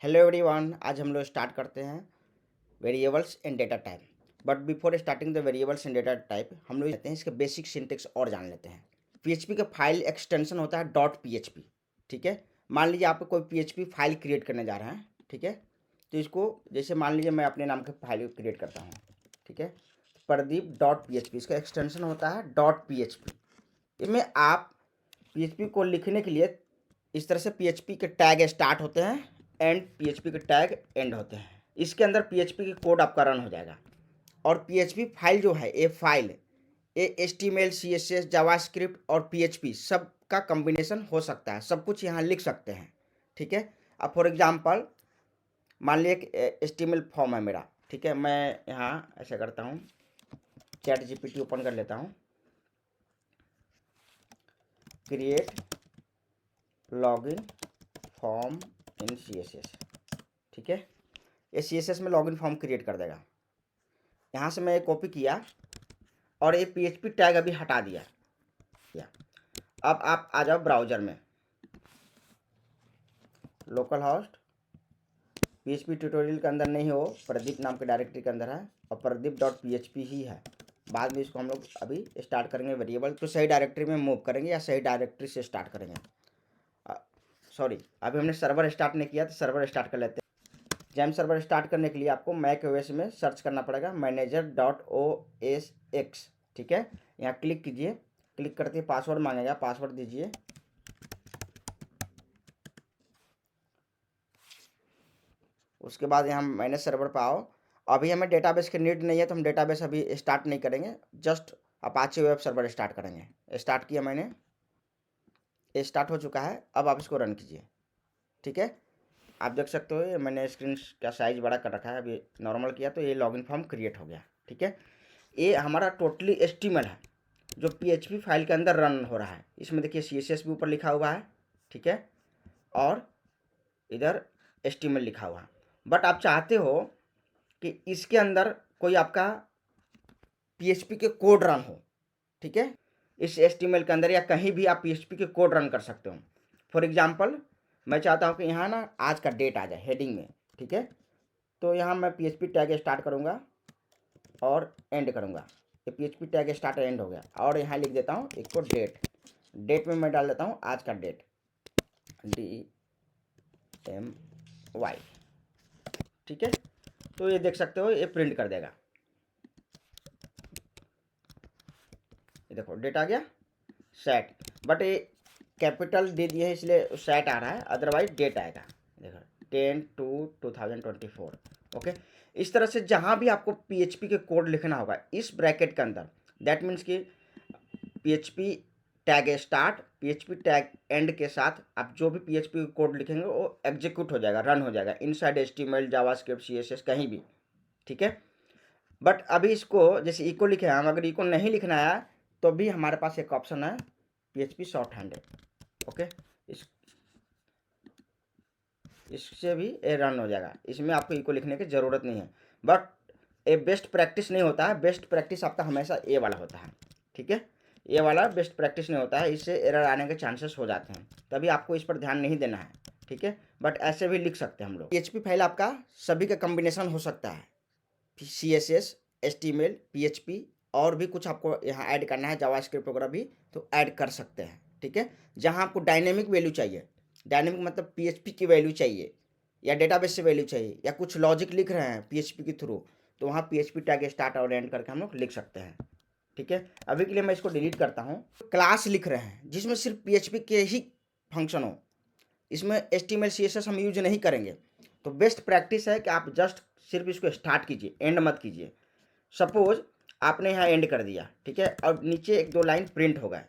Hello everyone, आज हम लोग स्टार्ट करते हैं variables and data type. But before starting the variables and data type हम लोग लेते हैं इसके बेसिक सिंटेक्स और जान लेते हैं। पीएचपी का फाइल एक्सटेंशन होता है डॉट पीएचपी। ठीक है, मान लीजिए आप कोई पीएचपी फाइल क्रिएट करने जा रहे हैं। ठीक है, तो इसको जैसे मान लीजिए मैं अपने नाम की फाइल क्रिएट करता हूँ। ठीक है, प्रदीप डॉट पीएचपी, इसका एक्सटेंशन होता है डॉट पीएचपी। इसमें आप पीएचपी को लिखने के लिए इस तरह से पीएचपी के टैग स्टार्ट होते हैं एंड पीएचपी के टैग एंड होते हैं। इसके अंदर पीएचपी की कोड आपका रन हो जाएगा। और पीएचपी फाइल जो है ये फाइल ये एचटीएमएल सीएसएस जावास्क्रिप्ट और पीएचपी सब का कम्बिनेशन हो सकता है, सब कुछ यहाँ लिख सकते हैं। ठीक है, अब फॉर एग्जांपल मान लीजिए एक एचटीएमएल फॉर्म है मेरा। ठीक है, मैं यहाँ ऐसा करता हूँ, चैट जीपीटी ओपन कर लेता हूँ, create login form in CSS. ठीक है, ये सीएसएस में लॉगिन फॉर्म क्रिएट कर देगा। यहाँ से मैं कॉपी किया और ये पीएचपी टैग अभी हटा दिया। अब आप आ जाओ ब्राउज़र में, लोकल होस्ट पीएचपी ट्यूटोरियल के अंदर नहीं हो, प्रदीप नाम के डायरेक्टरी के अंदर है और प्रदीप डॉट पीएचपी ही है। बाद में इसको हम लोग अभी स्टार्ट करेंगे वेरिएबल, तो सही डायरेक्टरी में मूव करेंगे या सही डायरेक्टरी से स्टार्ट करेंगे। सॉरी, अभी हमने सर्वर स्टार्ट नहीं किया, तो सर्वर स्टार्ट कर लेते हैं। जैम सर्वर स्टार्ट करने के लिए आपको मैक ओएस में सर्च करना पड़ेगा manager.osx। ठीक है, यहाँ क्लिक कीजिए, क्लिक करते ही पासवर्ड मांगेगा, पासवर्ड दीजिए। उसके बाद यहाँ मैनेज सर्वर पर आओ। अभी हमें डेटाबेस की नीड नहीं है, तो हम डेटाबेस अभी स्टार्ट नहीं करेंगे, just Apache web server start करेंगे। स्टार्ट किया मैंने, ये स्टार्ट हो चुका है। अब आप इसको रन कीजिए। ठीक है, आप देख सकते हो ये मैंने स्क्रीन का साइज बड़ा कर रखा है, अभी नॉर्मल किया तो ये लॉगिन फॉर्म क्रिएट हो गया। ठीक है, ये हमारा टोटली एचटीएमएल है जो पीएचपी फाइल के अंदर रन हो रहा है। इसमें देखिए सीएसएस भी ऊपर लिखा हुआ है। ठीक है, और इधर एचटीएमएल लिखा हुआ है। बट आप चाहते हो कि इसके अंदर कोई आपका पीएचपी के कोड रन हो। ठीक है, इस एचटीएमएल के अंदर या कहीं भी आप पीएचपी के कोड रन कर सकते हो। फॉर एग्जांपल मैं चाहता हूँ कि यहाँ ना आज का डेट आ जाए हेडिंग में। ठीक है, तो यहाँ मैं पीएचपी टैग स्टार्ट करूँगा और एंड करूँगा। ये पीएचपी टैग स्टार्ट एंड हो गया और यहाँ लिख देता हूँ एक को डेट। डेट में मैं डाल देता हूँ आज का डेट, DMY। ठीक है, तो ये देख सकते हो ये प्रिंट कर देगा। ये देखो डेट आ गया सेट, बट ये कैपिटल दे दिए है इसलिए सेट आ रहा है, अदरवाइज डेट आएगा। देखो 10/2/2024। ओके, इस तरह से जहाँ भी आपको पीएचपी के कोड लिखना होगा इस ब्रैकेट के अंदर, दैट मीन्स कि PHP tag start PHP tag and के साथ आप जो भी पीएचपी कोड लिखेंगे वो एग्जीक्यूट हो जाएगा, रन हो जाएगा इनसाइड एचटीएमएल जावास्क्रिप्ट सीएसएस कहीं भी। ठीक है, बट अभी इसको जैसे इको लिखे हैं, हम अगर इको नहीं लिखना है तो भी हमारे पास एक ऑप्शन है पीएचपी शॉर्ट हैंडेड। ओके, इससे भी ये रन हो जाएगा, इसमें आपको इको लिखने की ज़रूरत नहीं है। बट ये बेस्ट प्रैक्टिस नहीं होता है, बेस्ट प्रैक्टिस आपका हमेशा ए वाला होता है। ठीक है, ये वाला बेस्ट प्रैक्टिस नहीं होता है, इससे एरर आने के चांसेस हो जाते हैं, तभी आपको इस पर ध्यान नहीं देना है। ठीक है, बट ऐसे भी लिख सकते हैं हम लोग। पीएचपी फाइल आपका सभी का कम्बिनेशन हो सकता है, सीएसएस एचटीएमएल पीएचपी और भी कुछ आपको यहाँ ऐड करना है, जावास्क्रिप्ट वगैरह भी तो ऐड कर सकते हैं। ठीक है, जहाँ आपको डायनेमिक वैल्यू चाहिए, डायनेमिक मतलब पीएचपी की वैल्यू चाहिए या डेटाबेस से वैल्यू चाहिए या कुछ लॉजिक लिख रहे हैं पीएचपी के थ्रू, तो वहाँ पीएचपी टैग स्टार्ट और एंड करके हम लोग लिख सकते हैं। ठीक है, अभी के लिए मैं इसको डिलीट करता हूँ। क्लास लिख रहे हैं जिसमें सिर्फ पीएचपी के ही फंक्शन हो, इसमें एचटीएमएल सीएसएस हम यूज नहीं करेंगे, तो बेस्ट प्रैक्टिस है कि आप जस्ट सिर्फ इसको स्टार्ट कीजिए, एंड मत कीजिए। सपोज आपने यहाँ एंड कर दिया, ठीक है, और नीचे एक दो लाइन प्रिंट हो गए,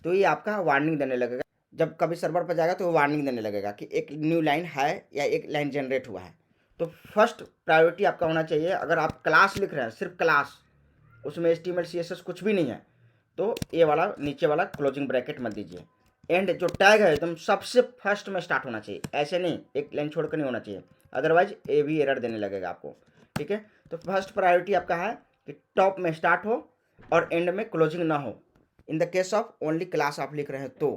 तो ये आपका वार्निंग देने लगेगा। जब कभी सर्वर पर जाएगा तो वो वार्निंग देने लगेगा कि एक न्यू लाइन है या एक लाइन जनरेट हुआ है। तो फर्स्ट प्रायोरिटी आपका होना चाहिए, अगर आप क्लास लिख रहे हैं सिर्फ क्लास, उसमें एचटीएमएल सीएसएस कुछ भी नहीं है, तो ये वाला नीचे वाला क्लोजिंग ब्रैकेट मत दीजिए। एंड जो टैग है एकदम सबसे फर्स्ट में स्टार्ट होना चाहिए, ऐसे नहीं एक लाइन छोड़कर नहीं होना चाहिए, अदरवाइज ये भी एरर देने लगेगा आपको। ठीक है, तो फर्स्ट प्रायोरिटी आपका है कि टॉप में स्टार्ट हो और एंड में क्लोजिंग ना हो। In the case of only class आप लिख रहे हैं तो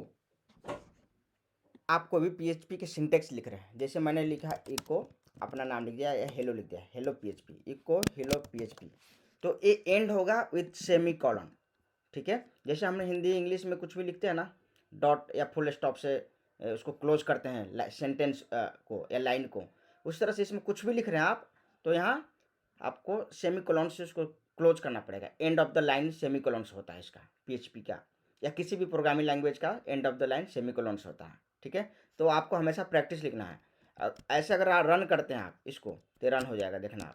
आप कोई भी पीएचपी के सिंटेक्स लिख रहे हैं, जैसे मैंने लिखा इको, अपना नाम लिख दिया या हेलो लिख दिया, hello PHP, echo hello PHP, तो ये एंड होगा विथ सेमी कॉलन, ठीक है। जैसे हमने हिंदी इंग्लिश में कुछ भी लिखते हैं ना, डॉट या फुल स्टॉप से उसको क्लोज करते हैं सेंटेंस को या लाइन को, उस तरह से इसमें कुछ भी लिख रहे हैं आप, तो यहाँ आपको सेमी कॉलन से उसको क्लोज करना पड़ेगा। End of the line semi colon से होता है इसका, पीएचपी का या किसी भी प्रोग्रामिंग लैंग्वेज का end of the line semi colon से होता है, ठीक है। तो आपको हमेशा प्रैक्टिस लिखना है। ऐसे अगर आप रन करते हैं आप इसको, तो रन हो जाएगा, देखना आप,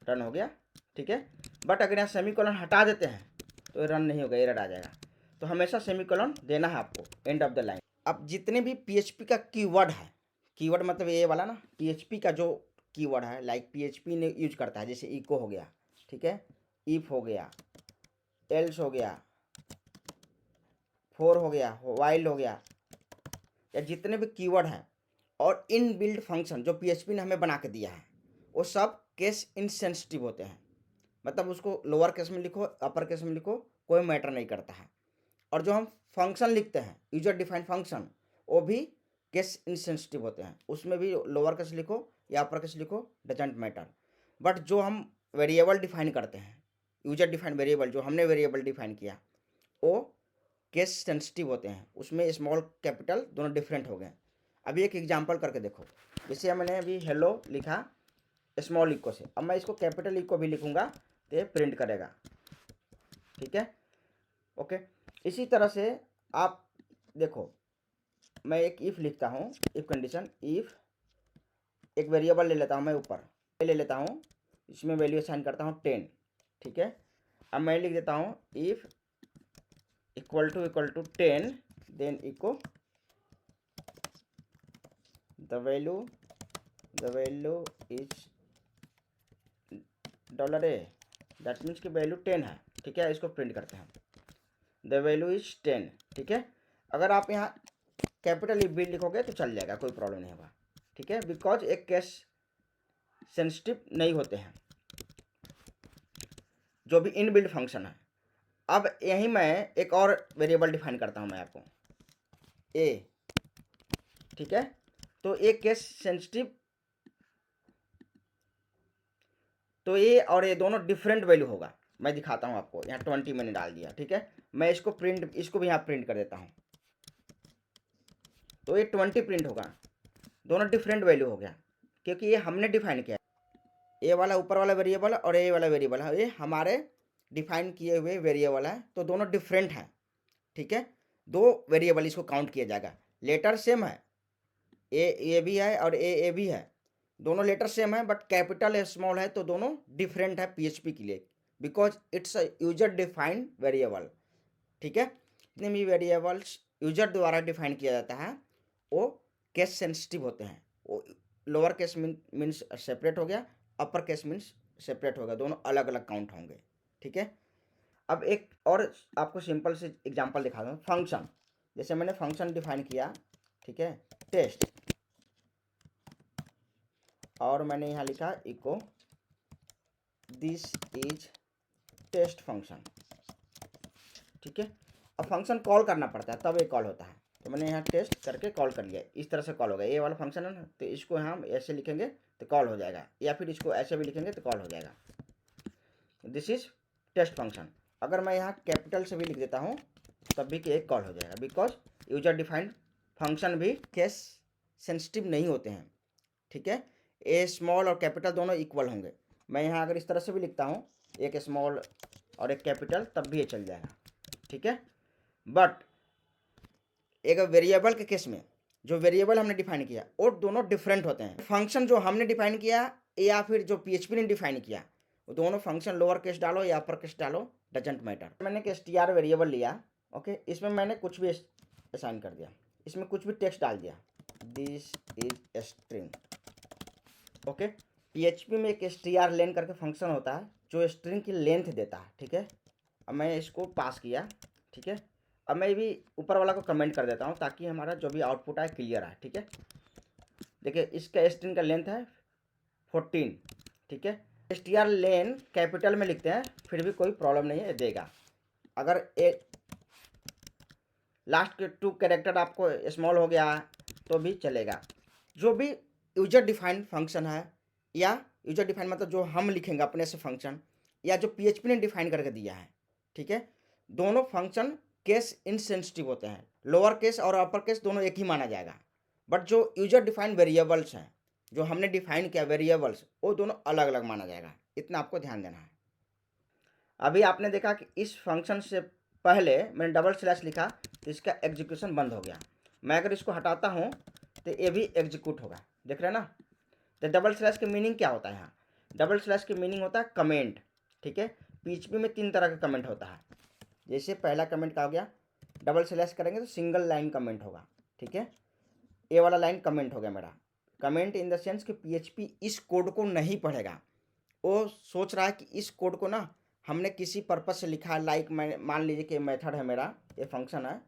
रन हो गया, ठीक है। बट अगर यहाँ सेमी कॉलन हटा देते हैं तो ये रन नहीं होगा, एरर आ जाएगा। तो हमेशा सेमी कॉलन देना है आपको एंड ऑफ द लाइन। अब जितने भी पीएचपी का कीवर्ड है, कीवर्ड मतलब ये वाला ना, पीएचपी का जो कीवर्ड है, लाइक पीएचपी ने यूज करता है, जैसे इको हो गया, ठीक है, इफ हो गया, एल्स हो गया, फॉर हो गया, वाइल हो गया, या जितने भी कीवर्ड हैं और इन बिल्ड फंक्शन जो पीएचपी ने हमें बना के दिया है, वो सब केस इनसेंसिटिव होते हैं। मतलब उसको लोअर केस में लिखो, अपर केस में लिखो, कोई मैटर नहीं करता है। और जो हम फंक्शन लिखते हैं, यूजर डिफाइंड फंक्शन, वो भी केस इनसेंसिटिव होते हैं, उसमें भी लोअर केस लिखो या अपर केस लिखो, डजेंट मैटर। बट जो हम वेरिएबल डिफाइन करते हैं, यूजर डिफाइंड वेरिएबल, जो हमने वेरिएबल डिफाइन किया, वो केस सेंसिटिव होते हैं, उसमें स्मॉल कैपिटल दोनों डिफरेंट हो गए। अभी एक एग्जांपल करके देखो, जैसे मैंने अभी हेलो लिखा स्मॉल इको से, अब मैं इसको कैपिटल इको भी लिखूंगा तो ये प्रिंट करेगा, ठीक है, ओके। इसी तरह से आप देखो, मैं एक इफ लिखता हूँ, इफ कंडीशन, इफ एक वेरिएबल ले लेता हूँ मैं, ऊपर ले लेता हूँ, इसमें वैल्यू असाइन करता हूँ 10, ठीक है। अब मैं लिख देता हूँ if equal to 10, then echo the value is $a, that means कि वैल्यू 10 है, ठीक है। इसको प्रिंट करते हैं, द वैल्यू इज 10, ठीक है। अगर आप यहाँ कैपिटल बी लिखोगे तो चल जाएगा, कोई प्रॉब्लम नहीं होगा, ठीक है, बिकॉज एक केस सेंसिटिव नहीं होते हैं जो भी इनबिल्ट फंक्शन है। अब यहीं मैं एक और वेरिएबल डिफाइन करता हूँ मैं आपको, ए, ठीक है। तो ये केस सेंसिटिव, तो ये और ये दोनों डिफरेंट वैल्यू होगा। मैं दिखाता हूँ आपको, यहाँ 20 मैंने डाल दिया, ठीक है। मैं इसको प्रिंट, इसको भी यहाँ प्रिंट कर देता हूँ, तो ये 20 प्रिंट होगा, दोनों डिफरेंट वैल्यू हो गया, क्योंकि ये हमने डिफाइन किया, ये वाला ऊपर वाला वेरिएबल और ये वाला वेरिएबल है, ये हमारे डिफाइन किए हुए वेरिएबल है, तो दोनों डिफरेंट हैं, ठीक है। दो वेरिएबल इसको काउंट किया जाएगा, लेटर सेम है, ए भी है और ए भी है, दोनों लेटर सेम है, बट कैपिटल स्मॉल है, तो दोनों डिफरेंट है पीएचपी के लिए, because it's a user defined variable, ठीक है। जितने भी वेरिएबल्स यूजर द्वारा डिफाइन किया जाता है वो केस सेंसिटिव होते हैं। वो लोअर केस मीन्स सेपरेट हो गया, अपर केस मीन्स सेपरेट हो गया, दोनों अलग अलग काउंट होंगे, ठीक है। अब एक और आपको सिंपल से एग्जांपल दिखा दूँ, फंक्शन, जैसे मैंने फंक्शन डिफाइन किया, ठीक है, टेस्ट, और मैंने यहाँ लिखा echo this is test function, ठीक है। अब फंक्शन कॉल करना पड़ता है तब ये कॉल होता है, तो मैंने यहाँ टेस्ट करके कॉल कर लिया, इस तरह से कॉल होगा, ये वाला फंक्शन है ना, तो इसको हम ऐसे लिखेंगे तो कॉल हो जाएगा, या फिर इसको ऐसे भी लिखेंगे तो कॉल हो जाएगा, दिस इज टेस्ट फंक्शन। अगर मैं यहाँ कैपिटल से भी लिख देता हूँ तब भी एक कॉल हो जाएगा, बिकॉज यूजर डिफाइंड फंक्शन भी केस सेंसिटिव नहीं होते हैं, ठीक है। ए स्मॉल और कैपिटल दोनों इक्वल होंगे। मैं यहाँ अगर इस तरह से भी लिखता हूँ, एक स्मॉल और एक कैपिटल, तब भी ये चल जाएगा, ठीक है। बट एक वेरिएबल के केस में जो वेरिएबल हमने डिफाइन किया वो दोनों डिफरेंट होते हैं। फंक्शन जो हमने डिफाइन किया या फिर जो पीएचपी ने डिफाइन किया, वो दोनों फंक्शन लोअर केस डालो या अपर केस डालो, डजेंट मैटर। मैंने एक str वेरिएबल लिया, ओके, इसमें मैंने कुछ भी असाइन कर दिया, इसमें कुछ भी टेक्स्ट डाल दिया, this is string, okay. PHP में एक str लेन करके फंक्शन होता है जो स्ट्रिंग की लेंथ देता है, ठीक है। अब मैं इसको पास किया, ठीक है। अब मैं भी ऊपर वाला को कमेंट कर देता हूँ ताकि हमारा जो भी आउटपुट आए क्लियर आए, ठीक है। देखिए इसका स्ट्रिंग का लेंथ है 14, ठीक है। str लेन कैपिटल में लिखते हैं फिर भी कोई प्रॉब्लम नहीं है, देगा। अगर लास्ट के 2 कैरेक्टर आपको स्मॉल हो गया तो भी चलेगा। जो भी यूजर डिफाइंड फंक्शन है, या यूजर डिफाइंड मतलब जो हम लिखेंगे अपने से फंक्शन, या जो पीएचपी ने डिफाइन करके दिया है, ठीक है, दोनों फंक्शन केस इनसेंसिटिव होते हैं। लोअर केस और अपर केस दोनों एक ही माना जाएगा, बट जो यूजर डिफाइंड वेरिएबल्स हैं, जो हमने डिफाइन किया वेरिएबल्स, वो दोनों अलग अलग माना जाएगा। इतना आपको ध्यान देना है। अभी आपने देखा कि इस फंक्शन से पहले मैंने डबल स्लैश लिखा तो इसका एग्जीक्यूशन बंद हो गया। मैं अगर इसको हटाता हूँ तो ये भी एग्जीक्यूट होगा, देख रहे हैं ना। तो डबल स्लैश की मीनिंग क्या होता है यहाँ? डबल स्लैश की मीनिंग होता है कमेंट, ठीक है। पीएचपी में 3 तरह का कमेंट होता है। जैसे पहला कमेंट क्या हो गया, डबल स्लैश करेंगे तो सिंगल लाइन कमेंट होगा, ठीक है। ये वाला लाइन कमेंट हो गया मेरा। कमेंट इन द सेंस कि पीएचपी इस कोड को नहीं पढ़ेगा, वो सोच रहा है कि इस कोड को ना हमने किसी पर्पज से लिखा है। लाइक मैं मान लीजिए कि मेथड है मेरा, ये फंक्शन है।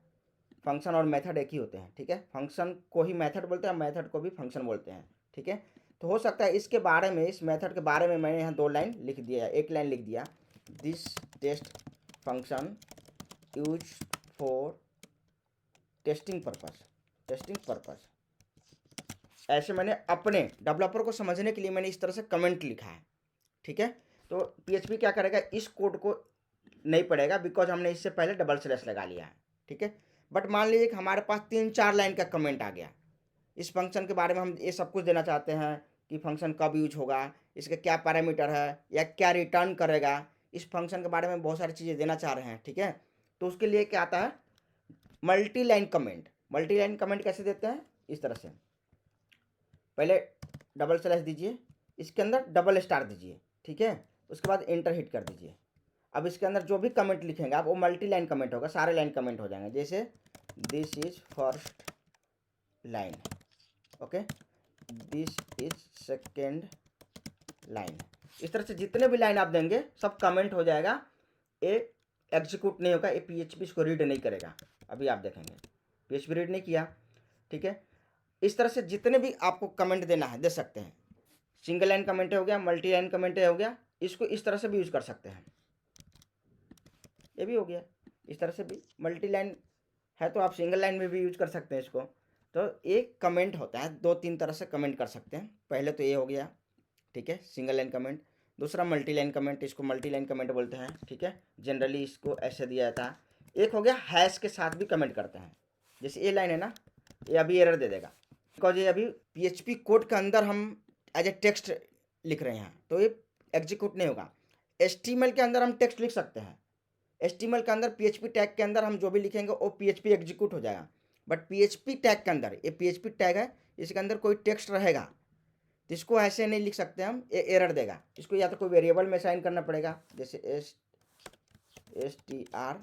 फंक्शन और मेथड एक ही होते हैं, ठीक है। फंक्शन को ही मेथड बोलते हैं, मेथड को भी फंक्शन बोलते हैं, ठीक है। तो हो सकता है इसके बारे में, इस मेथड के बारे में मैंने यहाँ 2 लाइन लिख दिया, एक लाइन लिख दिया, this test function use for testing purpose. ऐसे मैंने अपने डेवलपर को समझने के लिए मैंने इस तरह से कमेंट लिखा है, ठीक है। तो पीएचपी क्या करेगा, इस कोड को नहीं पढ़ेगा, बिकॉज हमने इससे पहले डबल स्लैश लगा लिया है, ठीक है। बट मान लीजिए कि हमारे पास 3-4 लाइन का कमेंट आ गया, इस फंक्शन के बारे में हम ये सब कुछ देना चाहते हैं कि फंक्शन कब यूज होगा, इसके क्या पैरामीटर है, या क्या रिटर्न करेगा, इस फंक्शन के बारे में बहुत सारी चीज़ें देना चाह रहे हैं, ठीक है। तो उसके लिए क्या आता है, multi line comment. Multi line comment कैसे देते हैं, इस तरह से, पहले डबल स्लैश दीजिए, इसके अंदर डबल स्टार दीजिए, ठीक है, उसके बाद एंटर हिट कर दीजिए। अब इसके अंदर जो भी कमेंट लिखेंगे आप, वो मल्टी लाइन कमेंट होगा, सारे लाइन कमेंट हो जाएंगे। जैसे this is first line, okay, this is second line. इस तरह से जितने भी लाइन आप देंगे सब कमेंट हो जाएगा, ये एग्जीक्यूट नहीं होगा, ये पीएचपी इसको रीड नहीं करेगा। अभी आप देखेंगे पीएचपी रीड नहीं किया, ठीक है। इस तरह से जितने भी आपको कमेंट देना है दे सकते हैं। सिंगल लाइन कमेंट हो गया, मल्टी लाइन कमेंट हो गया, इसको इस तरह से भी यूज कर सकते हैं। ये भी हो गया, इस तरह से भी मल्टी लाइन है तो आप सिंगल लाइन में भी यूज कर सकते हैं इसको। तो एक कमेंट होता है, 2-3 तरह से कमेंट कर सकते हैं। पहले तो ये हो गया, ठीक है, सिंगल लाइन कमेंट। दूसरा मल्टी लाइन कमेंट, इसको मल्टी लाइन कमेंट बोलते हैं, ठीक है। जनरली इसको ऐसे दिया जाता है। एक हो गया हैश के साथ भी कमेंट करते हैं। जैसे ये लाइन है ना, ये अभी एरर दे देगा, बिकॉज ये अभी पीएचपी कोड के अंदर हम एज ए टेक्स्ट लिख रहे हैं, तो ये एग्जीक्यूट नहीं होगा। एचटीएमएल के अंदर हम टेक्स्ट लिख सकते हैं, एचटीएमएल के अंदर पीएचपी टैग के अंदर हम जो भी लिखेंगे वो पीएचपी एग्जीक्यूट हो जाएगा। बट पीएचपी टैग के अंदर, ये पीएचपी टैग है, इसके अंदर कोई टेक्स्ट रहेगा तो इसको ऐसे नहीं लिख सकते हम, ये एरर देगा। इसको या तो कोई वेरिएबल में साइन करना पड़ेगा, जैसे एस टी आर,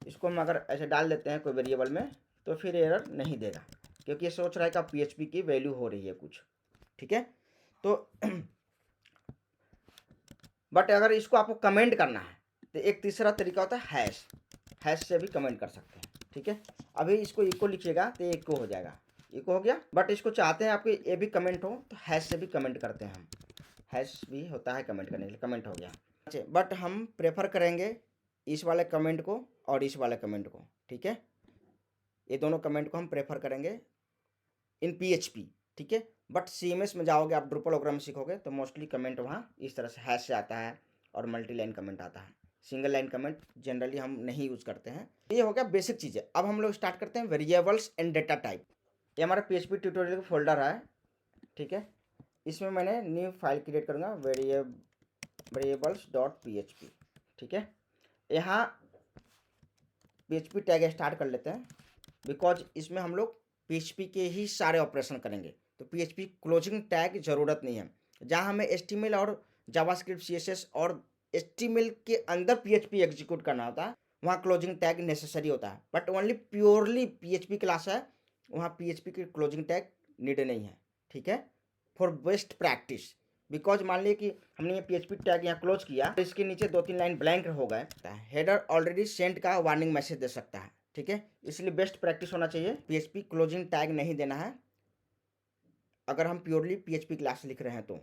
इसको हम अगर ऐसे डाल देते हैं कोई वेरिएबल में तो फिर एरर नहीं देगा, क्योंकि ये सोच रहा है कि पीएचपी की वैल्यू हो रही है कुछ, ठीक है। तो बट अगर इसको आपको कमेंट करना है तो एक तीसरा तरीका होता है हैश, हैश से भी कमेंट कर सकते हैं, ठीक है। अभी इसको इको लिखिएगा तो इको हो जाएगा, इको हो गया। बट इसको चाहते हैं आपके ये भी कमेंट हो तो हैश से भी कमेंट करते हैं हम, हैश भी होता है कमेंट करने के लिए, कमेंट हो गया। अच्छा, बट हम प्रेफर करेंगे इस वाले कमेंट को और इस वाले कमेंट को, ठीक है। ये दोनों कमेंट को हम प्रेफर करेंगे इन पीएचपी, ठीक है। बट सीएमएस में जाओगे आप, ड्रुपल वगैरह में सीखोगे तो मोस्टली कमेंट वहाँ इस तरह से हैश से आता है और मल्टी लाइन कमेंट आता है। सिंगल लाइन कमेंट जनरली हम नहीं यूज़ करते हैं। ये हो गया बेसिक चीज़ें। अब हम लोग स्टार्ट करते हैं वेरिएबल्स एंड डेटा टाइप। ये हमारा पीएचपी ट्यूटोरियल का फोल्डर है, ठीक है। इसमें मैंने न्यू फाइल क्रिएट करूँगा, variables.php, ठीक है। यहाँ पीएचपी टैग स्टार्ट कर लेते हैं, बिकॉज इसमें हम लोग पीएचपी के ही सारे ऑपरेशन करेंगे, तो पीएचपी क्लोजिंग टैग ज़रूरत नहीं है। जहाँ हमें एचटीएमएल और जावास्क्रिप्ट सीएसएस और एचटीएमएल के अंदर पीएचपी एग्जीक्यूट करना होता है, वहाँ क्लोजिंग टैग नेसेसरी होता है। But only purely PHP class है, वहाँ पीएचपी की क्लोजिंग टैग नीड नहीं है, ठीक है, फॉर बेस्ट प्रैक्टिस। बिकॉज मान लीजिए कि हमने ये पीएचपी टैग यहाँ क्लोज किया तो इसके नीचे 2-3 लाइन ब्लैंक हो गए, हेडर ऑलरेडी सेंड का वार्निंग मैसेज दे सकता है, ठीक है। इसलिए बेस्ट प्रैक्टिस होना चाहिए, पीएचपी क्लोजिंग टैग नहीं देना है अगर हम प्योरली पीएचपी क्लास लिख रहे हैं तो।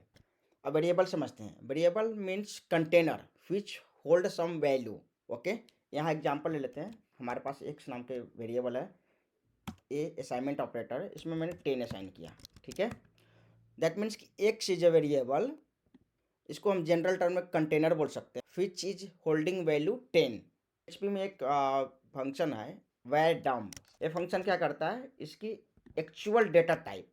अब वेरिएबल समझते हैं। Variable means container which hold some value, okay. यहाँ एग्जांपल ले लेते हैं, हमारे पास एक्स नाम के वेरिएबल है, ए असाइनमेंट ऑपरेटर है, इसमें मैंने 10 असाइन किया, ठीक है। दैट मीन्स कि एक्स इज अ वेरिएबल, इसको हम जनरल टर्म में कंटेनर बोल सकते हैं, which is holding value 10। PHP में एक फंक्शन है वैर डम्प। ये फंक्शन क्या करता है, इसकी एक्चुअल डेटा टाइप,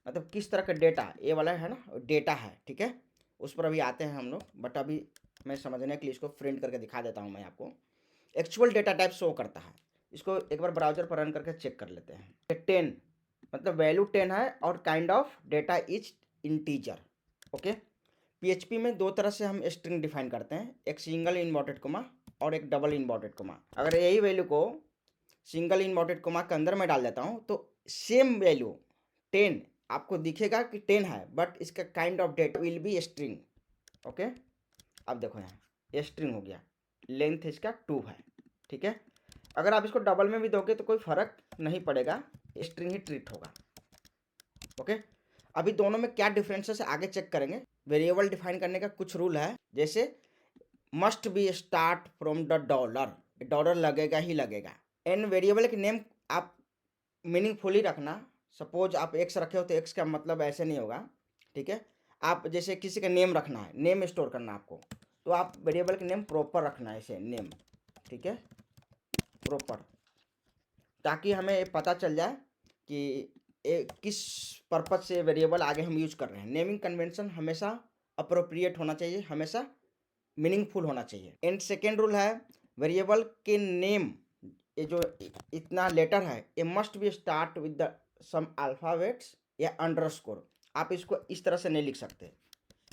मतलब किस तरह का डेटा, ये वाला है ना डेटा है, ठीक है, उस पर अभी आते हैं हम लोग, बट अभी मैं समझने के लिए इसको प्रिंट करके दिखा देता हूँ मैं आपको। एक्चुअल डेटा टाइप शो करता है, इसको एक बार ब्राउजर पर रन करके चेक कर लेते हैं। 10 मतलब वैल्यू 10 है और kind of data is integer, okay. PHP में दो तरह से हम स्ट्रिंग डिफाइन करते हैं, एक सिंगल इन्वर्टेड कोमा और एक डबल इन्वर्टेड कोमा। अगर यही वैल्यू को सिंगल इन्वर्टेड कोमा के अंदर मैं डाल देता हूँ तो सेम वैल्यू 10 आपको दिखेगा कि 10 है, बट इसका kind of data will be string, okay. अब देखो यहाँ ये स्ट्रिंग हो गया, लेंथ इसका 2 है, ठीक है। अगर आप इसको डबल में भी दोगे तो कोई फर्क नहीं पड़ेगा, स्ट्रिंग ही ट्रीट होगा, ओके। अभी दोनों में क्या डिफरेंसेस है आगे चेक करेंगे। वेरिएबल डिफाइन करने का कुछ रूल है, जैसे must be start from the dollar, dollar लगेगा ही लगेगा। एंड वेरिएबल के नेम आप मीनिंगफुली रखना, सपोज आप एक्स रखे हो तो एक्स का मतलब ऐसे नहीं होगा, ठीक है। आप जैसे किसी का नेम रखना है, नेम स्टोर करना आपको, तो आप वेरिएबल के नेम प्रॉपर रखना है, ऐसे नेम, ठीक है, प्रॉपर, ताकि हमें पता चल जाए कि किस पर्पज से वेरिएबल आगे हम यूज कर रहे हैं। नेमिंग कन्वेंशन हमेशा अप्रोप्रिएट होना चाहिए, हमेशा मीनिंगफुल होना चाहिए। एंड सेकेंड रूल है, वेरिएबल के नेम, ये जो इतना लेटर है, ये must be start with the some alphabets या अंडरस्कोर। आप इसको इस तरह से नहीं लिख सकते,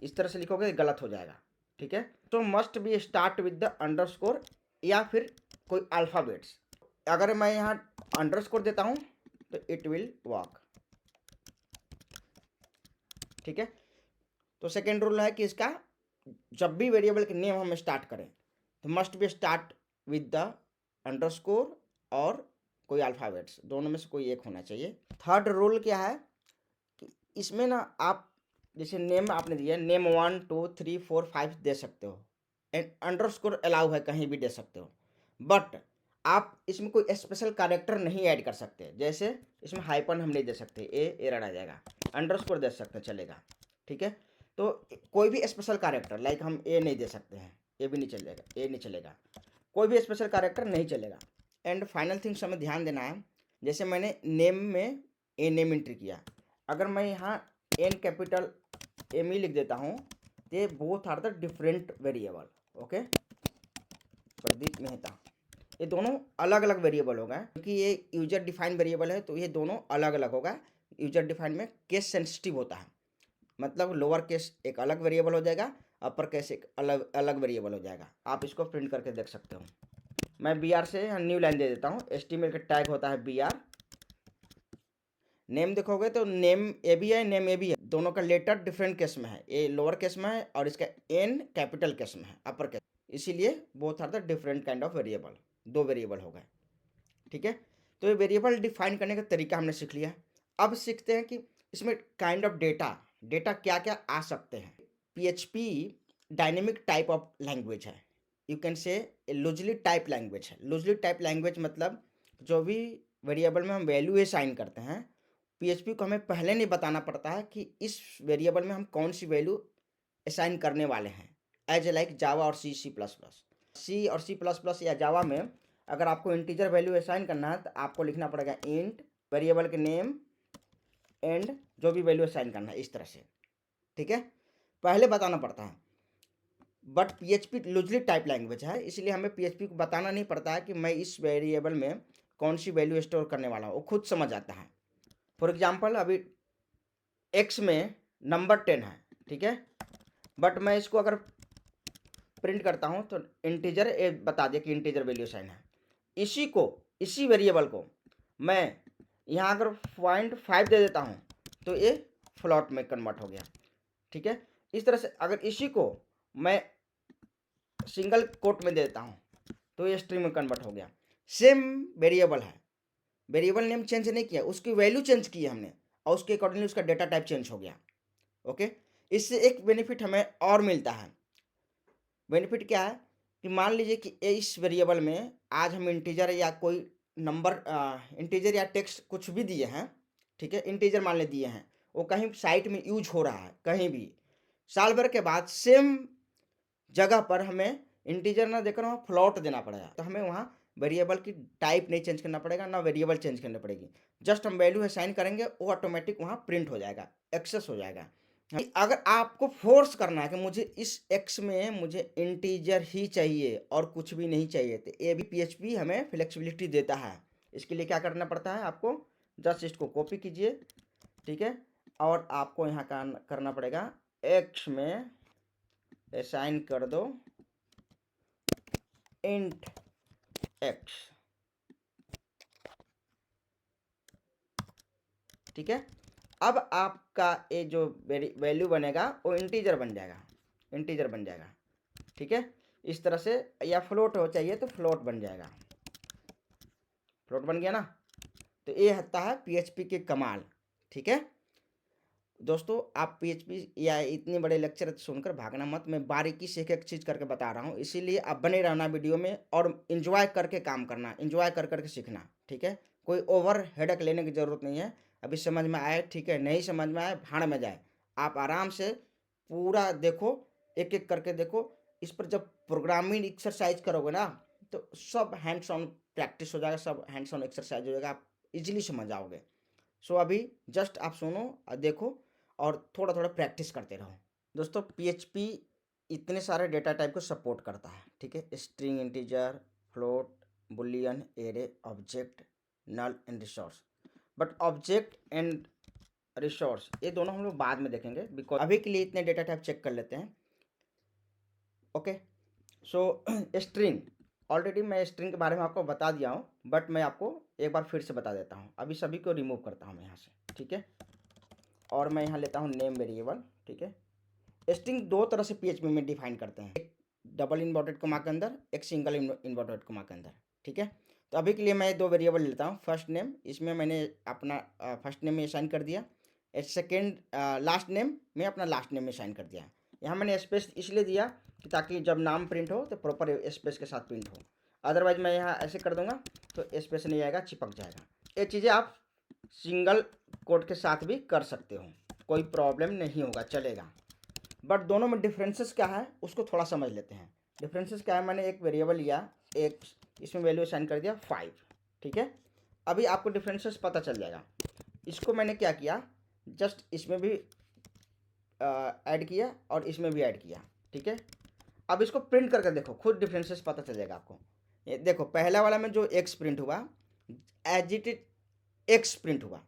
इस तरह से लिखोगे गलत हो जाएगा, ठीक है। तो must be start with the underscore या फिर कोई अल्फाबेट्स। अगर मैं यहाँ अंडरस्कोर देता हूँ तो इट विल वर्क, ठीक है। तो सेकेंड रूल है कि इसका जब भी वेरिएबल के नेम हम स्टार्ट करें तो must be start with the underscore और कोई अल्फ़ाबेट्स, दोनों में से कोई एक होना चाहिए। थर्ड रूल क्या है कि इसमें ना आप जैसे नेम आपने दिया, नेम 1 2 3 4 5 दे सकते हो, एंड अंडरस्कोर अलाउ है, कहीं भी दे सकते हो, बट आप इसमें कोई स्पेशल कैरेक्टर नहीं ऐड कर सकते। जैसे इसमें हाइपन हम नहीं दे सकते, एरर आ जाएगा, अंडरस्कोर दे सकते चलेगा, ठीक है। तो कोई भी स्पेशल कैरेक्टर लाइक हम ए नहीं दे सकते हैं, ए भी नहीं चलेगा, ए नहीं चलेगा, कोई भी स्पेशल कैरेक्टर नहीं चलेगा। एंड फाइनल थिंग्स हमें ध्यान देना है, जैसे मैंने नेम में ए नेम एंट्री किया, अगर मैं यहाँ एन कैपिटल एम ई लिख देता हूँ तो ये both are the different variable, okay. Pradeep Mehta, ये दोनों अलग अलग वेरिएबल होगा, क्योंकि ये यूजर डिफाइन वेरिएबल है तो ये दोनों अलग अलग होगा। यूजर डिफाइन में केस सेंसिटिव होता है, मतलब लोअर केस एक अलग वेरिएबल हो जाएगा, अपर केस एक अलग अलग वेरिएबल हो जाएगा। आप इसको प्रिंट करके देख सकते हो। मैं बी आर से न्यू लाइन दे देता हूँ, एस्टीमेट का टैग होता है बी आर। नेम देखोगे तो नेम ए भी है, नेम ए भी है, दोनों का लेटर डिफरेंट केस में है, ए लोअर केस में है और इसका एन कैपिटल केस में है, अपर केस, इसीलिए both are the different kind of variable, दो वेरिएबल हो गए, ठीक है। तो ये वेरिएबल डिफाइन करने का तरीका हमने सीख लिया। अब सीखते हैं कि इसमें काइंड ऑफ डेटा क्या क्या आ सकते हैं। PHP dynamic type of language है, you can say loosely type language है। लूजली टाइप लैंग्वेज मतलब जो भी वेरिएबल में हम वैल्यू असाइन करते हैं, PHP को हमें पहले नहीं बताना पड़ता है कि इस वेरिएबल में हम कौन सी वैल्यू असाइन करने वाले हैं, एज ए लाइक जावा और सी और C++ या जावा में अगर आपको इंटीजर वैल्यू असाइन करना है तो आपको लिखना पड़ेगा इंट वेरिएबल के नेम एंड जो भी वैल्यू असाइन करना है, इस तरह से, ठीक है, पहले बताना पड़ता है। But PHP loosely type language है, इसलिए हमें PHP को बताना नहीं पड़ता है कि मैं इस वेरिएबल में कौन सी वैल्यू स्टोर करने वाला हूँ, वो खुद समझ आता है। फॉर एग्जाम्पल अभी x में नंबर 10 है, ठीक है, बट मैं इसको अगर प्रिंट करता हूँ तो इंटीजर बता दिया कि इंटीजर वैल्यू साइन है, इसी वेरिएबल को मैं यहाँ अगर 0.5 दे देता हूँ तो ये फ्लॉट में कन्वर्ट हो गया, ठीक है। इस तरह से अगर इसी को मैं सिंगल कोट में दे देता हूँ तो ये स्ट्रिंग में कन्वर्ट हो गया। सेम वेरिएबल है, वेरिएबल नेम चेंज नहीं किया, उसकी वैल्यू चेंज की है हमने और उसके अकॉर्डिंगली उसका डेटा टाइप चेंज हो गया, ओके। इससे एक बेनिफिट हमें और मिलता है। बेनिफिट क्या है कि मान लीजिए कि इस वेरिएबल में आज हम इंटीजर या कोई नंबर इंटीजर या टेक्स्ट कुछ भी दिए हैं, ठीक है, इंटीजर मान ले दिए हैं, वो कहीं साइट में यूज हो रहा है, कहीं भी साल भर के बाद सेम जगह पर हमें इंटीजर ना देकर वहाँ फ्लोट देना पड़ेगा, तो हमें वहाँ वेरिएबल की टाइप नहीं चेंज करना पड़ेगा, ना वेरिएबल चेंज करनी पड़ेगी, जस्ट हम वैल्यू असाइन करेंगे, वो ऑटोमेटिक वहाँ प्रिंट हो जाएगा, एक्सेस हो जाएगा। अगर आपको फोर्स करना है कि मुझे इस एक्स में मुझे इंटीजर ही चाहिए और कुछ भी नहीं चाहिए, तो ये भी पीएचपी हमें फ्लेक्सिबिलिटी देता है। इसके लिए क्या करना पड़ता है आपको, जस्ट इसको कॉपी कीजिए, ठीक है, और आपको यहाँ का करना पड़ेगा एक्स में असाइन कर दो इंट एक्स, ठीक है। अब आपका ये जो वैल्यू बनेगा वो इंटीजर बन जाएगा, इंटीजर बन जाएगा, ठीक है, इस तरह से, या फ्लोट हो चाहिए तो फ्लोट बन जाएगा, फ्लोट बन गया ना। तो ये होता है पीएचपी के कमाल, ठीक है दोस्तों। आप पीएचपी या इतने बड़े लेक्चर सुनकर भागना मत, मैं बारीकी से एक एक चीज़ करके बता रहा हूँ, इसीलिए आप बने रहना वीडियो में और इन्जॉय करके काम करना, इन्जॉय कर करके सीखना, ठीक है। कोई ओवर हेडक लेने की ज़रूरत नहीं है। अभी समझ में आए ठीक है, नहीं समझ में आए भाड़ में जाए, आप आराम से पूरा देखो, एक एक करके देखो। इस पर जब प्रोग्रामिंग एक्सरसाइज करोगे ना तो सब हैंड्स ऑन प्रैक्टिस हो जाएगा, सब हैंड्स ऑन एक्सरसाइज हो जाएगा, आप इजीली समझ आओगे। सो अभी जस्ट आप सुनो और देखो और थोड़ा थोड़ा प्रैक्टिस करते रहो। दोस्तों पीएचपी इतने सारे डेटा टाइप को सपोर्ट करता है, ठीक है, string, integer, float, boolean, array, object, null and resource. But object and resource ये दोनों हम लोग बाद में देखेंगे, बिकॉज अभी के लिए इतने डेटा टाइप चेक कर लेते हैं। ओके, सो स्ट्रिंग, ऑलरेडी मैं स्ट्रिंग के बारे में आपको बता दिया हूँ, बट मैं आपको एक बार फिर से बता देता हूँ। अभी सभी को रिमूव करता हूँ मैं यहाँ से, ठीक है, और मैं यहाँ लेता हूँ नेम वेरिएबल, ठीक है। स्ट्रिंग दो तरह से पीएचपी में डिफाइन करते हैं, एक डबल इन्वर्टेड कोमा के अंदर, एक सिंगल इन्वर्टेड कोमा के अंदर, ठीक है। तो अभी के लिए मैं दो वेरिएबल लेता हूँ। फर्स्ट नेम, इसमें मैंने अपना फर्स्ट नेम में असाइन कर दिया, सेकेंड लास्ट नेम में अपना लास्ट नेम में असाइन कर दिया। यहाँ मैंने स्पेस इसलिए दिया कि ताकि जब नाम प्रिंट हो तो प्रॉपर स्पेस के साथ प्रिंट हो, अदरवाइज मैं यहाँ ऐसे कर दूंगा तो स्पेस नहीं आएगा, चिपक जाएगा। ये चीज़ें आप सिंगल कोड के साथ भी कर सकते हो, कोई प्रॉब्लम नहीं होगा, चलेगा। बट दोनों में डिफरेंसेस क्या है उसको थोड़ा समझ लेते हैं। डिफरेंसेस क्या है, मैंने एक वेरिएबल लिया, एक इसमें वैल्यू असाइन कर दिया 5, ठीक है। अभी आपको डिफरेंसेस पता चल जाएगा। इसको मैंने क्या किया, जस्ट इसमें भी ऐड किया और इसमें भी ऐड किया, ठीक है। अब इसको प्रिंट करके देखो, खुद डिफरेंसेस पता चल जाएगा आपको। ये देखो, पहला वाला में जो एक्स प्रिंट हुआ, एज इट एक्स प्रिंट हुआ,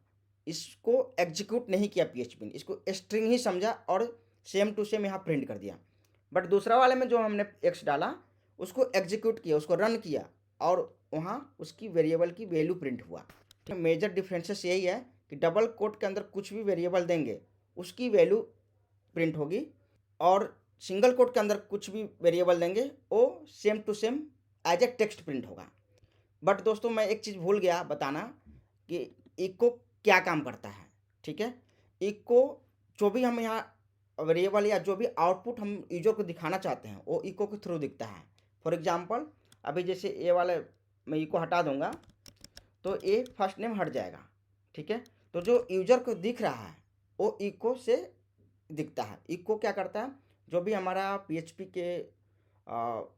इसको एग्जीक्यूट नहीं किया पीएचपी ने, इसको स्ट्रिंग ही समझा और सेम टू सेम यहाँ प्रिंट कर दिया। बट दूसरा वाले में जो हमने एक्स डाला उसको एग्जीक्यूट किया, उसको रन किया और वहाँ उसकी वेरिएबल की वैल्यू प्रिंट हुआ। ठीक, मेजर डिफरेंसेस यही है कि डबल कोट के अंदर कुछ भी वेरिएबल देंगे उसकी वैल्यू प्रिंट होगी, और सिंगल कोट के अंदर कुछ भी वेरिएबल देंगे वो same to same as a text print होगा। बट दोस्तों मैं एक चीज़ भूल गया बताना कि इको क्या काम करता है, ठीक है। इको जो भी हम यहाँ वेरिएबल या जो भी आउटपुट हम यूजर को दिखाना चाहते हैं वो इको के थ्रू दिखता है। फॉर एग्जांपल अभी जैसे ये वाला मैं इको हटा दूंगा तो ये फर्स्ट नेम हट जाएगा, ठीक है। तो जो यूजर को दिख रहा है वो इको से दिखता है। इको क्या करता है, जो भी हमारा पीएचपी के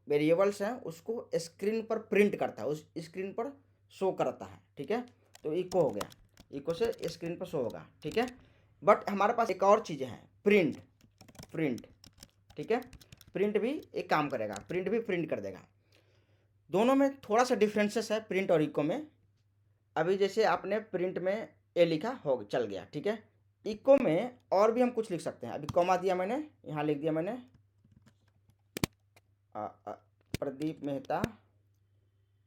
वेरिएबल्स हैं उसको स्क्रीन पर प्रिंट करता है, उस स्क्रीन पर शो करता है, ठीक है। तो इको हो गया, इको से स्क्रीन पर शो होगा, ठीक है। बट हमारे पास एक और चीज़ है, प्रिंट, प्रिंट, ठीक है। प्रिंट भी एक काम करेगा, प्रिंट भी प्रिंट कर देगा। दोनों में थोड़ा सा डिफरेंसेस है प्रिंट और इको में। अभी जैसे आपने प्रिंट में ए लिखा हो चल गया, ठीक है। इको में और भी हम कुछ लिख सकते हैं। अभी कॉमा दिया मैंने, यहाँ लिख दिया मैंने प्रदीप मेहता,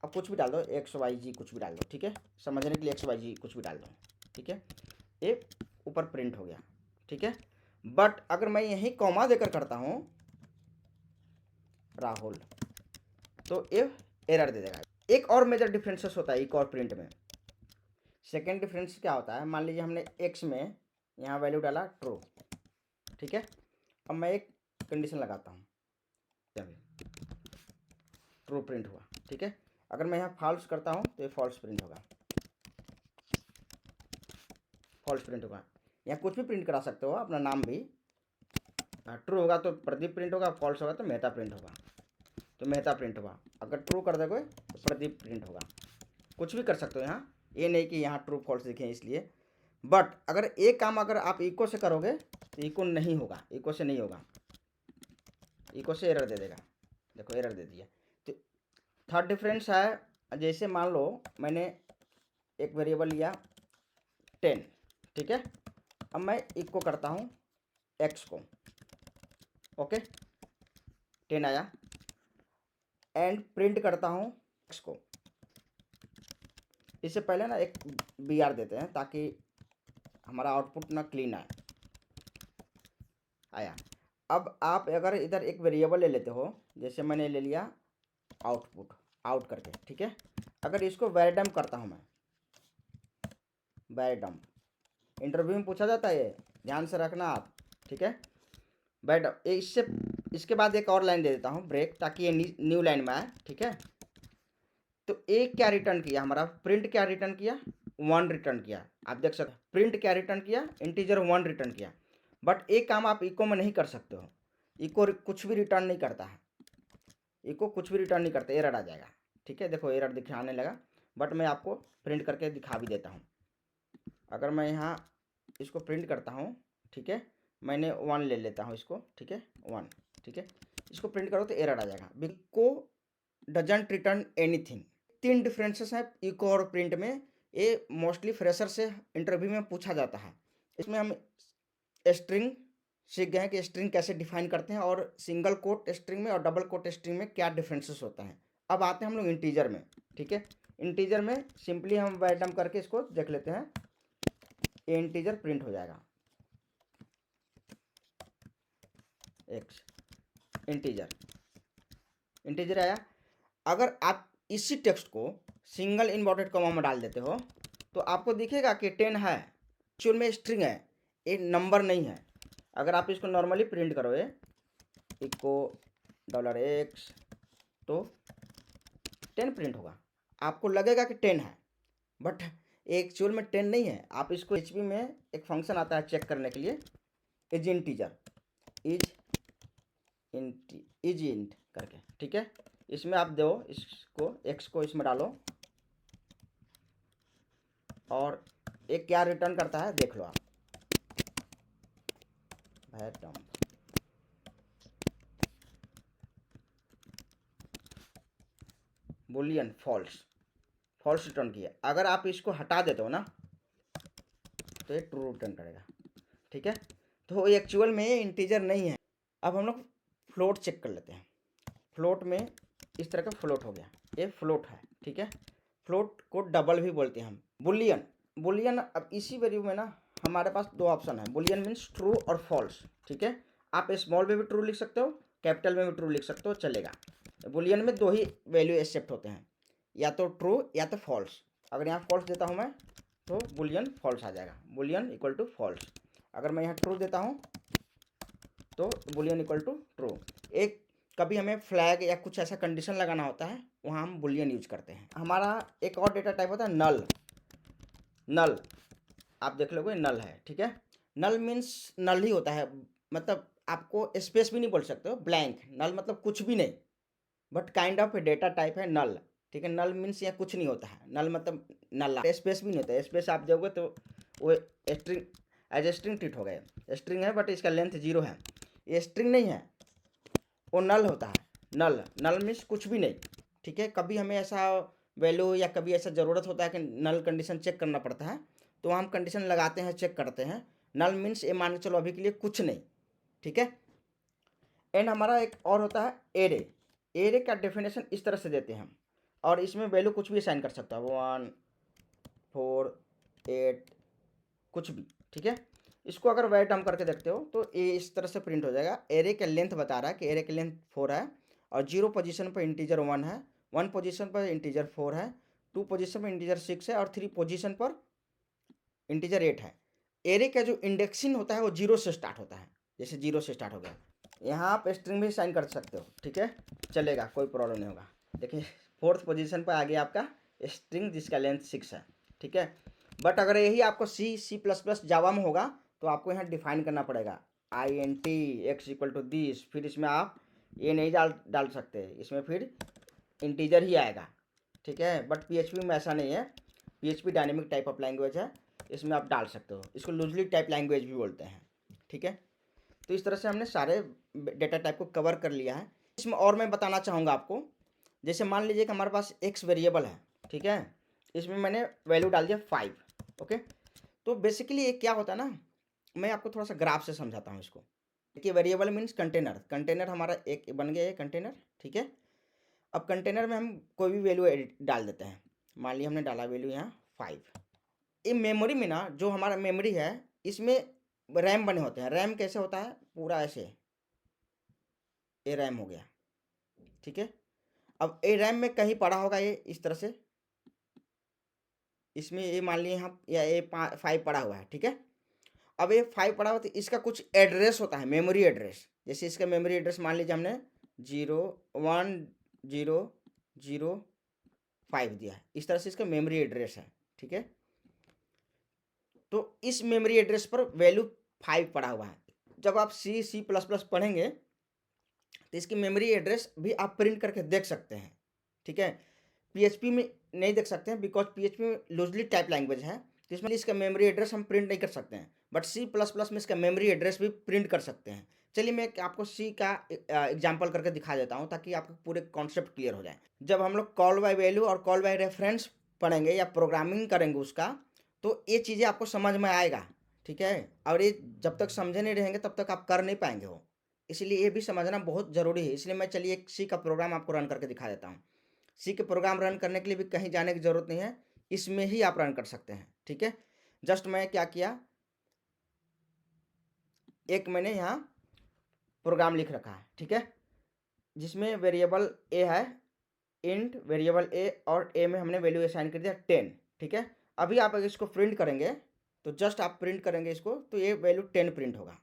अब कुछ भी डाल दो, एक्स वाई जी कुछ भी डाल दो, ठीक है, समझने के लिए एक्स वाई जी कुछ भी डाल दो, ठीक है। ये ऊपर प्रिंट हो गया, ठीक है। बट अगर मैं यही कॉमा देकर करता हूँ राहुल तो ये एरर दे देगा। एक और मेजर डिफरेंसेस होता है एक और प्रिंट में। सेकेंड डिफरेंस क्या होता है, मान लीजिए हमने एक्स में यहाँ वैल्यू डाला ट्रू, ठीक है। अब मैं एक कंडीशन लगाता हूँ, ट्रू प्रिंट हुआ, ठीक है। अगर मैं यहाँ फॉल्स करता हूँ तो ये फॉल्स प्रिंट होगा, फॉल्स प्रिंट होगा। यहाँ कुछ भी प्रिंट करा सकते हो, अपना नाम भी। ट्रू होगा तो प्रदीप प्रिंट होगा, फॉल्स होगा तो मेहता प्रिंट होगा, तो मेहता प्रिंट हुआ। अगर ट्रू कर दोगे तो प्रदीप प्रिंट होगा। कुछ भी कर सकते हो यहाँ, ये नहीं कि यहाँ ट्रू फॉल्स लिखे इसलिए। बट अगर एक काम अगर आप इको से करोगे तो इको नहीं होगा, इको से नहीं होगा, इको से एरर दे देगा। देखो एरर दे दिया। तो थर्ड डिफरेंस है, जैसे मान लो मैंने एक वेरिएबल लिया 10, ठीक है। अब मैं इको करता हूँ x को, ओके 10 आया, एंड प्रिंट करता हूँ x को। इससे पहले ना एक br देते हैं ताकि हमारा आउटपुट ना क्लीन आया। अब आप अगर इधर एक वेरिएबल ले लेते हो, जैसे मैंने ले लिया आउटपुट, आउट करके, ठीक है। अगर इसको वैरडम करता हूँ मैं, वैरडम इंटरव्यू में पूछा जाता है, ये ध्यान से रखना आप, ठीक है। वैरडम इसके बाद एक और लाइन दे देता हूँ ब्रेक, ताकि ये न्यू लाइन में आए, ठीक है। तो एक क्या रिटर्न किया हमारा, प्रिंट क्या रिटर्न किया, 1 रिटर्न किया। आप देख सकते हो प्रिंट क्या रिटर्न किया, इंटीजर 1 रिटर्न किया। बट एक काम आप इको में नहीं कर सकते हो, इको कुछ भी रिटर्न नहीं करता है, इको कुछ भी रिटर्न नहीं करता, एरर आ जाएगा, ठीक है। देखो एरर दिखाने लगा, बट मैं आपको प्रिंट करके दिखा भी देता हूँ। अगर मैं यहाँ इसको प्रिंट करता हूँ, ठीक है, मैंने 1 ले लेता हूँ इसको, ठीक है 1, ठीक है। इसको प्रिंट करो तो एरर आ जाएगा। Echo doesn't return anything. 3 differences हैं इको और प्रिंट में। ये मोस्टली फ्रेशर से इंटरव्यू में पूछा जाता है। इसमें हम स्ट्रिंग सीख गए हैं कि स्ट्रिंग कैसे डिफाइन करते हैं, और सिंगल कोट स्ट्रिंग में और डबल कोट स्ट्रिंग में क्या डिफरेंसेस होता है। अब आते हैं हम लोग इंटीजर में, ठीक है। इंटीजर में सिंपली हम वैरडम करके इसको देख लेते हैं, ये इंटीजर प्रिंट हो जाएगा x, इंटीजर, इंटीजर आया। अगर आप इसी टेक्स्ट को सिंगल इनवर्टेड कॉमा में डाल देते हो तो आपको दिखेगा कि 10 है, एक्चुअल में स्ट्रिंग है, ये नंबर नहीं है। अगर आप इसको नॉर्मली प्रिंट करोगे इको $x तो 10 प्रिंट होगा, आपको लगेगा कि 10 है, बट एक्चुअल में 10 नहीं है। आप इसको एचपी में एक फंक्शन आता है चेक करने के लिए, इज इंटीजर, इज इंट करके, ठीक है। इसमें आप दो इसको x को इसमें डालो, और एक क्या रिटर्न करता है देख लो आप, बुलियन फॉल्स, फॉल्स रिटर्न किया। अगर आप इसको हटा देते हो ना तो ये ट्रू रिटर्न करेगा, ठीक है। तो एक्चुअल में ये इंटीजर नहीं है। अब हम लोग फ्लोट चेक कर लेते हैं। फ्लोट में इस तरह का फ्लोट हो गया, ये फ्लोट है, ठीक है। फ्लोट को डबल भी बोलते हैं हम। बुलियन, बुलियन अब इसी वैल्यू में ना हमारे पास 2 ऑप्शन है। बुलियन मीन्स ट्रू और फॉल्स, ठीक है। आप स्मॉल में भी ट्रू लिख सकते हो, कैपिटल में भी ट्रू लिख सकते हो, चलेगा। बुलियन में 2 ही वैल्यू एक्सेप्ट होते हैं, या तो ट्रू या तो फॉल्स। अगर यहाँ फॉल्स देता हूँ मैं तो बुलियन फॉल्स आ जाएगा, बुलियन इक्वल टू फॉल्स। अगर मैं यहाँ ट्रू देता हूँ तो बुलियन इक्वल टू ट्रू। एक कभी हमें फ्लैग या कुछ ऐसा कंडीशन लगाना होता है, वहाँ हम बुलियन यूज करते हैं। हमारा एक और डेटा टाइप होता है नल। नल आप देख लोगे नल है, ठीक है। नल मीन्स नल ही होता है, मतलब आपको स्पेस भी नहीं बोल सकते हो, ब्लैंक। नल मतलब कुछ भी नहीं, but kind of data type है नल, ठीक है। नल मीन्स यहाँ कुछ नहीं होता है, नल मतलब नल्ला, स्पेस भी नहीं होता है। स्पेस आप दोगे तो वो string as a string treat हो गया। स्ट्रिंग है बट इसका लेंथ 0 है, ये स्ट्रिंग नहीं है, वो नल होता है। नल, नल मीन्स कुछ भी नहीं, ठीक है। कभी हमें ऐसा वैल्यू या कभी ऐसा ज़रूरत होता है कि नल कंडीशन चेक करना पड़ता है, तो हम कंडीशन लगाते हैं, चेक करते हैं। नल मीन्स ये मान के चलो अभी के लिए कुछ नहीं, ठीक है। एंड हमारा एक और होता है एरे। एरे का डेफिनेशन इस तरह से देते हैं हम, और इसमें वैल्यू कुछ भी असाइन कर सकता है, 1 4 8 कुछ भी, ठीक है। इसको अगर वैट हम करके देखते हो तो ये इस तरह से प्रिंट हो जाएगा। एरे का लेंथ बता रहा है कि एरे की लेंथ 4 है, और 0 पोजीशन पर इंटीजर 1 है, 1 पोजीशन पर इंटीजर 4 है, 2 पोजीशन पर इंटीजर 6 है, और 3 पोजीशन पर इंटीजर 8 है। एरे का जो इंडेक्सिंग होता है वो 0 से स्टार्ट होता है, जैसे 0 से स्टार्ट हो गया। यहाँ आप स्ट्रिंग भी साइन कर सकते हो, ठीक है, चलेगा, कोई प्रॉब्लम नहीं होगा। देखिए 4th पोजीशन पर आ गया आपका स्ट्रिंग जिसका लेंथ 6 है, ठीक है। बट अगर यही आपको C++ जावा में होगा तो आपको यहाँ डिफाइन करना पड़ेगा int x equal to this, फिर इसमें आप ये नहीं डाल सकते, इसमें फिर इंटीजर ही आएगा, ठीक है। बट PHP में ऐसा नहीं है, PHP dynamic type of language है, इसमें आप डाल सकते हो, इसको लूजली टाइप लैंग्वेज भी बोलते हैं, ठीक है। तो इस तरह से हमने सारे डेटा टाइप को कवर कर लिया है। इसमें और मैं बताना चाहूँगा आपको, जैसे मान लीजिए कि हमारे पास एक्स वेरिएबल है, ठीक है, इसमें मैंने वैल्यू डाल दिया 5, ओके। तो बेसिकली ये क्या होता है ना, मैं आपको थोड़ा सा ग्राफ से समझाता हूँ इसको। देखिए वेरिएबल मीन्स कंटेनर, कंटेनर हमारा एक बन गया है कंटेनर, ठीक है। अब कंटेनर में हम कोई भी वैल्यू डाल देते हैं, मान लिया हमने डाला वैल्यू यहाँ 5। ये मेमोरी में ना जो हमारा मेमोरी है इसमें रैम बने होते हैं। रैम कैसे होता है, पूरा ऐसे, ये रैम हो गया, ठीक है। अब ये रैम में कहीं पड़ा होगा ये इस तरह से, इसमें ये मान लिए यहाँ या ये 5 पड़ा हुआ है, ठीक है। अब ये 5 पड़ा हुआ तो इसका कुछ एड्रेस होता है, मेमोरी एड्रेस। जैसे इसका मेमोरी एड्रेस मान लीजिए हमने 01005 दिया है, इस तरह से इसका मेमोरी एड्रेस है, ठीक है। तो इस मेमोरी एड्रेस पर वैल्यू 5 पड़ा हुआ है। जब आप C++ पढ़ेंगे तो इसकी मेमोरी एड्रेस भी आप प्रिंट करके देख सकते हैं, ठीक है। PHP में नहीं देख सकते हैं बिकॉज PHP में लूजली टाइप लैंग्वेज है, तो इसमें इसका मेमोरी एड्रेस हम प्रिंट नहीं कर सकते हैं। बट C++ में इसका मेमोरी एड्रेस भी प्रिंट कर सकते हैं। चलिए मैं आपको C का एग्जाम्पल करके दिखा देता हूँ ताकि आपको पूरे कॉन्सेप्ट क्लियर हो जाए। जब हम लोग कॉल बाय वैल्यू और कॉल बाय रेफरेंस पढ़ेंगे या प्रोग्रामिंग करेंगे उसका, तो ये चीज़ें आपको समझ में आएगा, ठीक है। और ये जब तक समझे नहीं रहेंगे तब तक आप कर नहीं पाएंगे हो, इसलिए ये भी समझना बहुत ज़रूरी है। इसलिए मैं चलिए एक C का प्रोग्राम आपको रन करके दिखा देता हूँ। C के प्रोग्राम रन करने के लिए भी कहीं जाने की ज़रूरत नहीं है, इसमें ही आप रन कर सकते हैं, ठीक है। जस्ट मैं क्या किया, एक मैंने यहाँ प्रोग्राम लिख रखा है, ठीक है, जिसमें वेरिएबल ए है, इंट वेरिएबल ए, और ए में हमने वैल्यू असाइन कर दिया 10, ठीक है। अभी आप अगर इसको प्रिंट करेंगे तो जस्ट आप प्रिंट करेंगे इसको तो ये वैल्यू 10 प्रिंट होगा।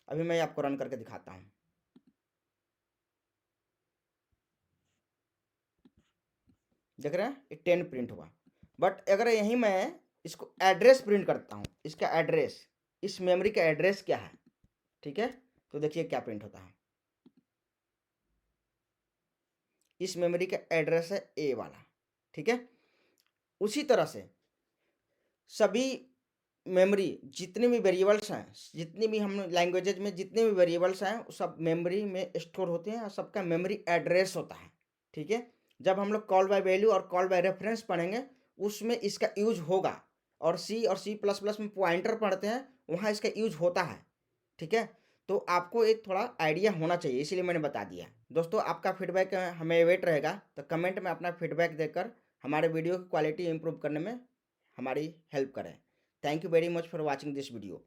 अभी मैं आपको रन करके दिखाता हूँ। देख रहे हैं ये 10 प्रिंट हुआ। बट अगर यहीं मैं इसको एड्रेस प्रिंट करता हूँ, इसका एड्रेस, इस मेमोरी का एड्रेस क्या है, ठीक है, तो देखिए क्या प्रिंट होता है। इस मेमोरी का एड्रेस है ए वाला, ठीक है। उसी तरह से सभी मेमोरी जितने भी वेरिएबल्स हैं, जितनी भी हम लैंग्वेजेज में जितने भी वेरिएबल्स हैं सब मेमोरी में स्टोर होते हैं और सबका मेमोरी एड्रेस होता है, ठीक है। जब हम लोग कॉल बाय वैल्यू और कॉल बाय रेफरेंस पढ़ेंगे उसमें इसका यूज होगा, और C++ में पॉइंटर पढ़ते हैं वहाँ इसका यूज होता है, ठीक है। तो आपको एक थोड़ा आइडिया होना चाहिए, इसीलिए मैंने बता दिया। दोस्तों आपका फीडबैक हमें वेट रहेगा, तो कमेंट में अपना फीडबैक देकर हमारे वीडियो की क्वालिटी इंप्रूव करने में हमारी हेल्प करें। Thank you very much for watching this video.